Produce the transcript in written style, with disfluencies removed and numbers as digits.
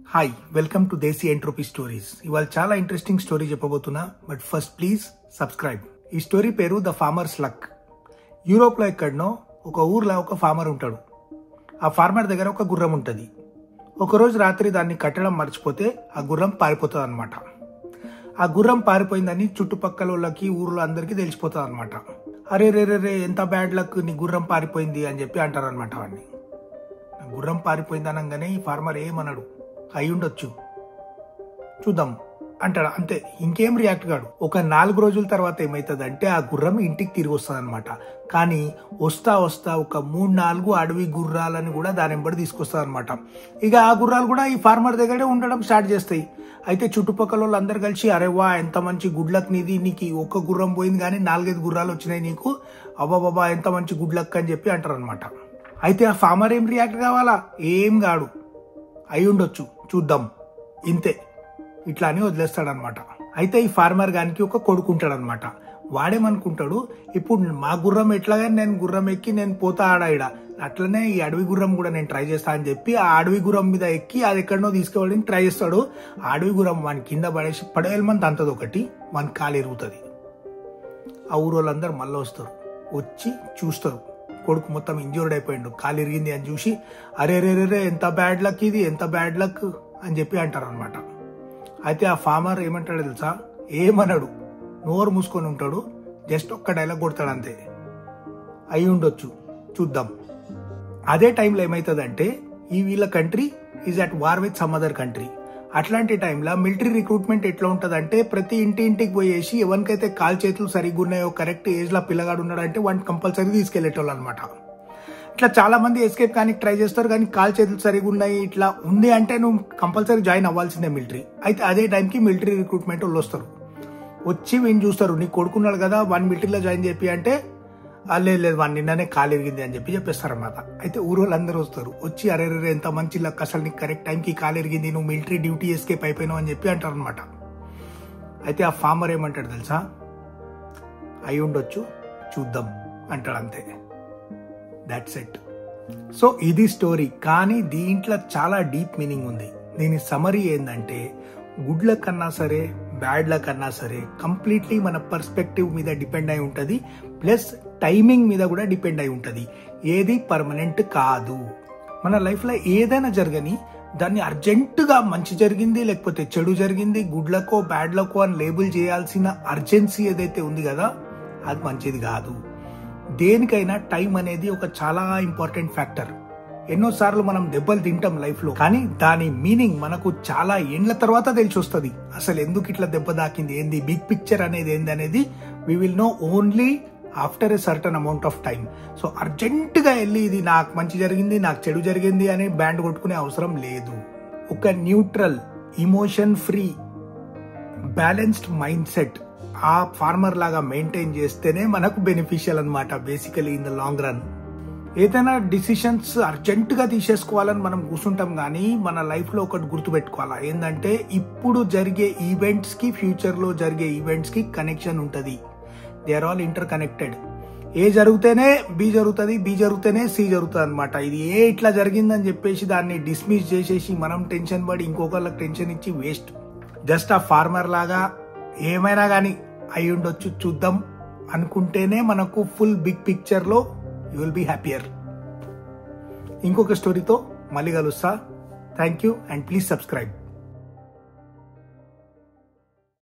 Hi welcome to Desi entropy stories. ఇవాళ చాలా interesting story చెప్పబోతున్నా, బట్ ఫస్ట్ ప్లీజ్ సబ్స్క్రైబ్. ఈ స్టోరీ పేరు ద ఫార్మర్స్ లక్. యూరోప్లో ఎక్కడనో ఒక ఊర్లో ఒక ఫార్మర్ ఉంటాడు. ఆ ఫార్మర్ దగ్గర ఒక గుర్రం ఉంటుంది. ఒకరోజు రాత్రి దాన్ని కట్టడం మర్చిపోతే ఆ గుర్రం పారిపోతుంది అనమాట. ఆ గుర్రం పారిపోయిందని చుట్టుపక్కల వాళ్ళకి ఊర్లో అందరికీ తెలిసిపోతుంది అనమాట. అరే రే రే రే ఎంత బ్యాడ్ లక్, నీ గుర్రం పారిపోయింది అని చెప్పి అంటారు అనమాట. వాడిని గుర్రం పారిపోయింది అనగానే ఈ ఫార్మర్ ఏమన్నాడు, అయి ఉండొచ్చు చూద్దాం అంటాడు. అంతే, ఇంకేం రియాక్ట్ కాడు. ఒక 4 రోజుల తర్వాత ఏమైతుంది అంటే ఆ గుర్రం ఇంటికి తిరిగి వస్తుంది అనమాట. కానీ వస్తా ఒక 3-4 అడవి గుర్రాలని కూడా దాని వెంబడి తీసుకొస్తుంది అనమాట. ఇక ఆ గుర్రాలు కూడా ఈ ఫార్మర్ దగ్గరే ఉండడం స్టార్ట్ చేస్తాయి. అయితే చుట్టుపక్కల వాళ్ళు అందరు కలిసి అరే వా ఎంత మంచి గుడ్ లక్ నీది, నీకు ఒక గుర్రం పోయింది కానీ 4-5 గుర్రాలు వచ్చినాయి నీకు, అబ్బాబాబా ఎంత మంచి గుడ్ లక్ అని చెప్పి అంటారు అనమాట. అయితే ఆ ఫార్మర్ ఏం రియాక్ట్ కావాలా, ఏం కాడు, అయి ఉండొచ్చు చూద్దాం ఇంతే ఇట్లా అని వదిలేస్తాడనమాట. అయితే ఈ ఫార్మర్ గానికి ఒక కొడుకుంటాడు అనమాట. వాడేమనుకుంటాడు, ఇప్పుడు మా గుర్రం ఎట్లాగా నేను గుర్రం ఎక్కి నేను పోతా ఆడాయిడ, అట్లనే ఈ అడవి గుర్రం కూడా నేను ట్రై చేస్తా అని చెప్పి ఆ అడవి గుర్రం మీద ఎక్కి అది ఎక్కడనో తీసుకెళ్ళడానికి ట్రై చేస్తాడు. ఆ అడవి గుర్రం వాని కింద పడేసి పడేయమంది అంతది ఒకటి, వాని కాలు ఎరుగుతుంది. ఆ ఊరు వాళ్ళందరూ మళ్ళీ వస్తారు, వచ్చి చూస్తారు కొడుకు మొత్తం ఇంజ్యూర్డ్ అయిపోయిండు, కాలు ఇరిగింది అని చూసి అరే రే రే ఎంత బ్యాడ్ లక్ ఇది, ఎంత బ్యాడ్ లక్ అని చెప్పి అంటారు అనమాట. అయితే ఆ ఫార్మర్ ఏమంటాడు తెలుసా, ఏమన్నాడు, నోరు మూసుకొని ఉంటాడు, జస్ట్ ఒక్క డైలాగ్ కొడతాడు అంతే, అయి ఉండొచ్చు చూద్దాం. అదే టైంలో ఏమవుతుందంటే ఈ వీళ్ళ country is at war with some other country. అట్లాంటి టైంలో మిలిటరీ రిక్రూట్మెంట్ ఎట్లా ఉంటుందంటే ప్రతి ఇంటికి పోయేసి ఎవరికైతే కాలు చేతులు సరిగ్గా ఉన్నాయో, కరెక్ట్ ఏజ్ లో పిల్లగాడు ఉన్నాడంటే వాడిని కంపల్సరీ తీసుకెళ్లేటోళ్ళు అనమాట. ఇట్లా చాలా మంది ఎస్కేప్ కానీ ట్రై చేస్తారు, కానీ కాలు చేతులు సరిగ్గా ఉన్నాయి ఇట్లా ఉంది అంటే నువ్వు కంపల్సరీ జాయిన్ అవ్వాల్సిందే మిలిటరీ. అయితే అదే టైంకి మిలిటరీ రిక్రూట్మెంట్ వాళ్ళు వస్తారు, వచ్చి వీడిని చూస్తారు, నీ కొడుకున్నాడు కదా వాడిని మిలిటరీలో జాయిన్ చెప్పి అంటే లేదు వాడిని నిన్ననే కాలు ఎరిగింది అని చెప్పేస్తారు అనమాట. అయితే ఊరు వాళ్ళందరూ వస్తారు, వచ్చి అరే ఎంత మంచి లక్, అసలు నీకు కరెక్ట్ టైంకి కాలు ఎరిగింది, నువ్వు మిలిటరీ డ్యూటీ ఎస్కేప్ అయిపోయినావు అని చెప్పి అంటారు అనమాట. అయితే ఆ ఫార్మర్ ఏమంటాడు తెలుసా, అయి ఉండొచ్చు చూద్దాం అంటాడు అంతే, దాట్స్ ఇట్. సో ఇది స్టోరీ, కానీ దీంట్లో చాలా డీప్ మీనింగ్ ఉంది. దీని సమరీ ఏంటంటే గుడ్ లక్ అన్నా సరే బ్యాడ్ లక్ అన్నా సరే కంప్లీట్లీ మన పర్స్పెక్టివ్ మీద డిపెండ్ అయి ఉంటుంది, ప్లస్ టైమింగ్ మీద కూడా డిపెండ్ అయి ఉంటుంది. ఏది పర్మనెంట్ కాదు. మన లైఫ్లో ఏదైనా జరగని దాన్ని అర్జెంటుగా మంచి జరిగింది లేకపోతే చెడు జరిగింది, గుడ్ లక్కో బ్యాడ్ లక్కో అని లేబుల్ చేయాల్సిన అర్జెన్సీ ఏదైతే ఉంది కదా అది మంచిది కాదు. దేనికైనా టైం అనేది ఒక చాలా ఇంపార్టెంట్ ఫ్యాక్టర్. ఎన్నోసార్లు మనం దెబ్బలు తింటాం లైఫ్ లో, కానీ దాని మీనింగ్ మనకు చాలా ఏండ్ల తర్వాత తెలిసి వస్తుంది. అసలు ఎందుకు ఇట్లా దెబ్బ దాకింది ఏంది, బిగ్ పిక్చర్ అనేది ఏంది అనేది we will know only after a certain amount of time. So urgent గా వెళ్ళి ఇది నాకు మంచి జరిగింది నాకు చెడు జరిగింది అని బ్యాండ్ కొట్టుకునే అవసరం లేదు. ఒక neutral, emotion free, balanced mind set ఆ ఫార్మర్ లాగా మెయింటైన్ చేస్తేనే మనకు బెనిఫిషియల్ అనమాట. Basically in the long run ఏదైనా డిసిషన్స్ అర్జెంట్ గా తీసేసుకోవాలని మనం కూర్చుంటాం, కానీ మన లైఫ్ లో ఒకటి గుర్తుపెట్టుకోవాలా, ఏంటంటే ఇప్పుడు జరిగే ఈవెంట్స్ కి ఫ్యూచర్ లో జరిగే ఈవెంట్స్ కి కనెక్షన్ ఉంటుంది. They are all interconnected. A జరిగితేనే బి జరుగుతుంది, బి జరిగితేనే సి జరుగుతుంది అనమాట. ఇది ఏ ఇట్లా జరిగిందని చెప్పేసి దాన్ని డిస్మిస్ చేసేసి మనం టెన్షన్ పడి ఇంకొకళ్ళకి టెన్షన్ ఇచ్చి వేస్ట్. జస్ట్ ఆ ఫార్మర్ లాగా ఏమైనా కానీ అయి ఉండొచ్చు చూద్దాం అనుకుంటేనే మనకు ఫుల్ బిగ్ పిక్చర్ లో యూ విల్ బీ హ్యాపియర్. ఇంకొక స్టోరీతో మళ్ళీ కలుస్తా. Thank you and please subscribe.